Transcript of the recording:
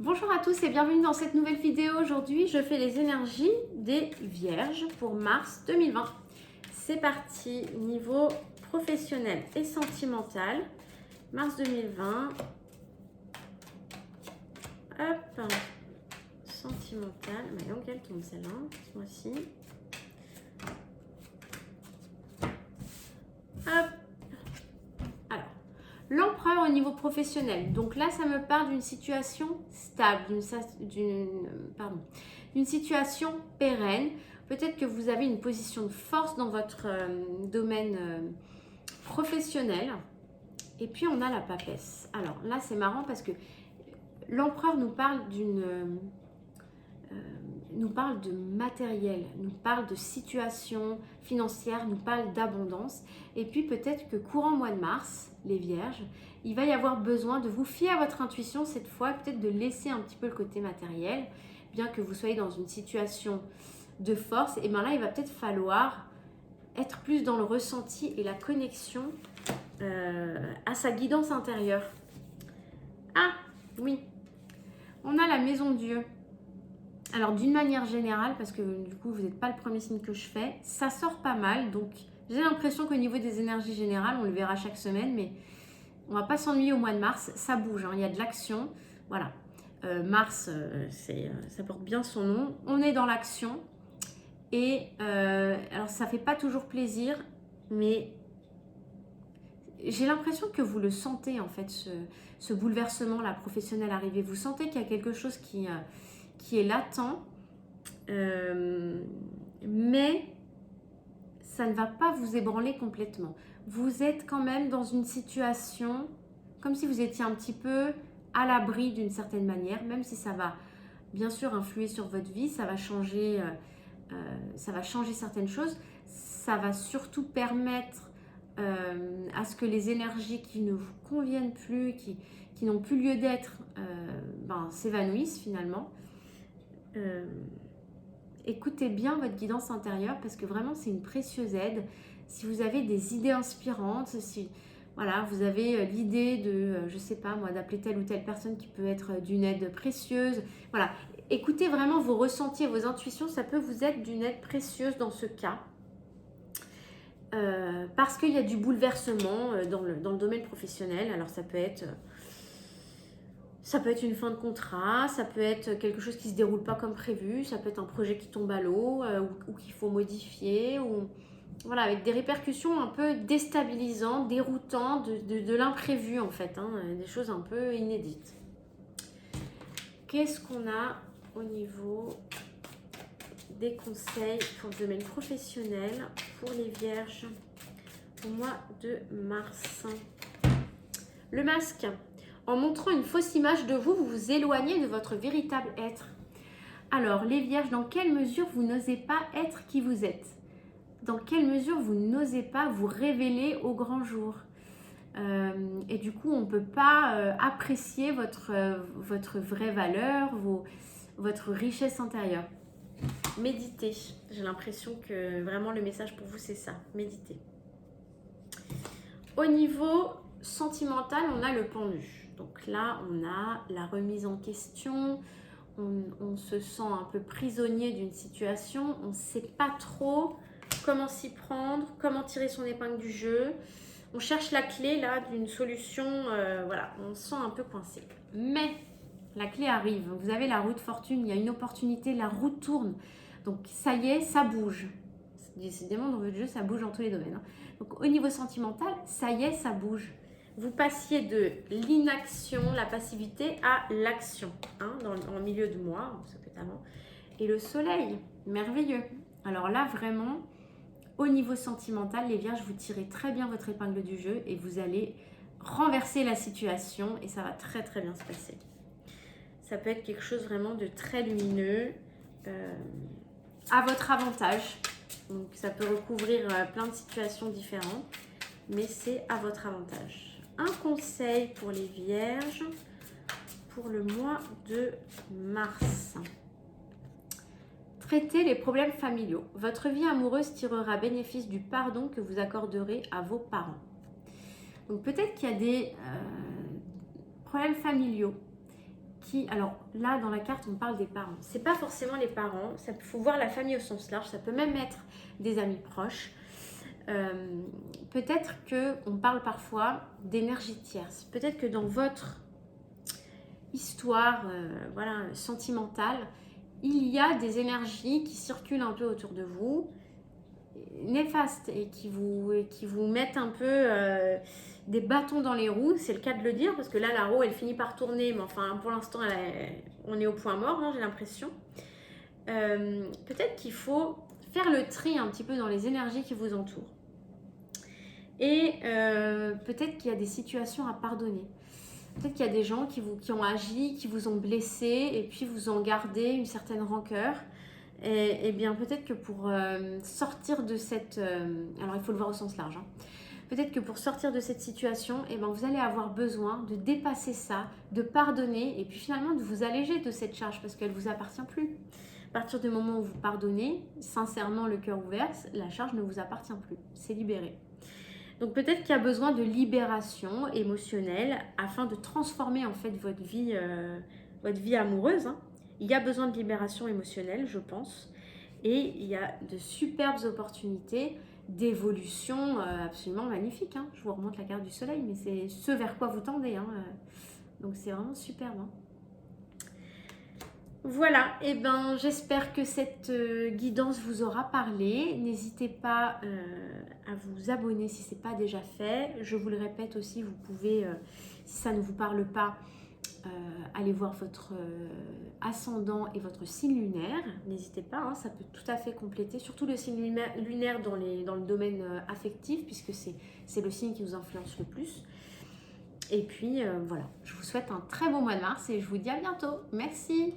Bonjour à tous et bienvenue dans cette nouvelle vidéo. Aujourd'hui, je fais les énergies des Vierges pour mars 2020. C'est parti, niveau professionnel et sentimental. Mars 2020. Hop, sentimental. Mais donc elle tombe celle-là, ce mois-ci. Hop. Alors, l'empereur au niveau professionnel. Donc là, ça me parle d'une situation stable, d'une situation pérenne. Peut-être que vous avez une position de force dans votre domaine professionnel. Et puis, on a la papesse. Alors là, c'est marrant parce que l'empereur nous parle nous parle de matériel, nous parle de situation financière, nous parle d'abondance. Et puis peut-être que courant mois de mars, les Vierges, il va y avoir besoin de vous fier à votre intuition cette fois, peut-être de laisser un petit peu le côté matériel, bien que vous soyez dans une situation de force. Et bien là, il va peut-être falloir être plus dans le ressenti et la connexion à sa guidance intérieure. Ah, oui, on a la maison de Dieu. Alors d'une manière générale, parce que du coup vous n'êtes pas le premier signe que je fais, ça sort pas mal. Donc j'ai l'impression qu'au niveau des énergies générales, on le verra chaque semaine, mais on va pas s'ennuyer au mois de mars. Ça bouge, hein, il y a de l'action. Voilà. Mars, ça porte bien son nom. On est dans l'action. Et alors ça fait pas toujours plaisir, mais j'ai l'impression que vous le sentez en fait, ce bouleversement là professionnel arrivé. Vous sentez qu'il y a quelque chose qui est latent, mais ça ne va pas vous ébranler complètement. Vous êtes quand même dans une situation comme si vous étiez un petit peu à l'abri d'une certaine manière, même si ça va bien sûr influer sur votre vie, ça va changer certaines choses, ça va surtout permettre à ce que les énergies qui ne vous conviennent plus, qui n'ont plus lieu d'être, s'évanouissent finalement. Écoutez bien votre guidance intérieure parce que vraiment c'est une précieuse aide. Si vous avez des idées inspirantes, si voilà, vous avez l'idée de, je sais pas moi, d'appeler telle ou telle personne qui peut être d'une aide précieuse, voilà, écoutez vraiment vos ressentis et vos intuitions, ça peut vous être d'une aide précieuse dans ce cas. Parce qu'il y a du bouleversement dans le domaine professionnel. Alors ça peut être une fin de contrat, ça peut être quelque chose qui ne se déroule pas comme prévu, ça peut être un projet qui tombe à l'eau ou qu'il faut modifier, ou voilà, avec des répercussions un peu déstabilisantes, déroutantes, de l'imprévu en fait, hein, des choses un peu inédites. Qu'est-ce qu'on a au niveau des conseils pour le domaine professionnel pour les Vierges au mois de mars? Le masque. En montrant une fausse image de vous, vous vous éloignez de votre véritable être. Alors, les Vierges, dans quelle mesure vous n'osez pas être qui vous êtes? Dans quelle mesure vous n'osez pas vous révéler au grand jour? Et du coup, on ne peut pas apprécier votre vraie valeur, votre richesse intérieure. Méditez. J'ai l'impression que vraiment le message pour vous, c'est ça. Méditez. Au niveau sentimental, on a le pendu. Donc là, on a la remise en question, on se sent un peu prisonnier d'une situation, on ne sait pas trop comment s'y prendre, comment tirer son épingle du jeu. On cherche la clé là d'une solution, voilà, on se sent un peu coincé. Mais la clé arrive, vous avez la roue de fortune, il y a une opportunité, la roue tourne. Donc ça y est, ça bouge. Décidément, dans votre jeu, ça bouge dans tous les domaines. Donc au niveau sentimental, ça y est, ça bouge. Vous passiez de l'inaction, la passivité, à l'action, hein, en milieu de mois, ça peut être avant. Et le soleil, merveilleux. Alors là, vraiment, au niveau sentimental, les Vierges, vous tirez très bien votre épingle du jeu et vous allez renverser la situation et ça va très très bien se passer. Ça peut être quelque chose vraiment de très lumineux, à votre avantage. Donc ça peut recouvrir plein de situations différentes, mais c'est à votre avantage. Un conseil pour les Vierges pour le mois de mars. Traitez les problèmes familiaux. Votre vie amoureuse tirera bénéfice du pardon que vous accorderez à vos parents. Donc peut-être qu'il y a des problèmes familiaux qui... Alors là, dans la carte, on parle des parents. C'est pas forcément les parents. Il faut voir la famille au sens large. Ça peut même être des amis proches. Peut-être qu'on parle parfois d'énergie tierce. Peut-être que dans votre histoire voilà, sentimentale, il y a des énergies qui circulent un peu autour de vous, néfastes, et qui vous mettent un peu des bâtons dans les roues. C'est le cas de le dire, parce que là, la roue, elle finit par tourner, mais enfin, pour l'instant, on est au point mort, hein, j'ai l'impression. Peut-être qu'il faut faire le tri un petit peu dans les énergies qui vous entourent. Et peut-être qu'il y a des situations à pardonner. Peut-être qu'il y a des gens qui ont agi, qui vous ont blessé, et puis vous ont gardé une certaine rancœur. Et bien peut-être que pour sortir de cette... alors il faut le voir au sens large. Hein. Peut-être que pour sortir de cette situation, eh ben, vous allez avoir besoin de dépasser ça, de pardonner, et puis finalement de vous alléger de cette charge, parce qu'elle ne vous appartient plus. À partir du moment où vous pardonnez, sincèrement le cœur ouvert, la charge ne vous appartient plus. C'est libéré. Donc peut-être qu'il y a besoin de libération émotionnelle afin de transformer en fait votre vie amoureuse. Hein. Il y a besoin de libération émotionnelle, je pense. Et il y a de superbes opportunités d'évolution absolument magnifiques. Hein. Je vous remonte la carte du soleil, mais c'est ce vers quoi vous tendez. Hein. Donc c'est vraiment superbe. Hein. Voilà, et ben j'espère que cette guidance vous aura parlé. N'hésitez pas à vous abonner si ce n'est pas déjà fait. Je vous le répète aussi, vous pouvez, si ça ne vous parle pas, aller voir votre ascendant et votre signe lunaire. N'hésitez pas, hein, ça peut tout à fait compléter, surtout le signe lunaire dans le domaine affectif, puisque c'est le signe qui vous influence le plus. Et puis voilà, je vous souhaite un très bon mois de mars et je vous dis à bientôt. Merci.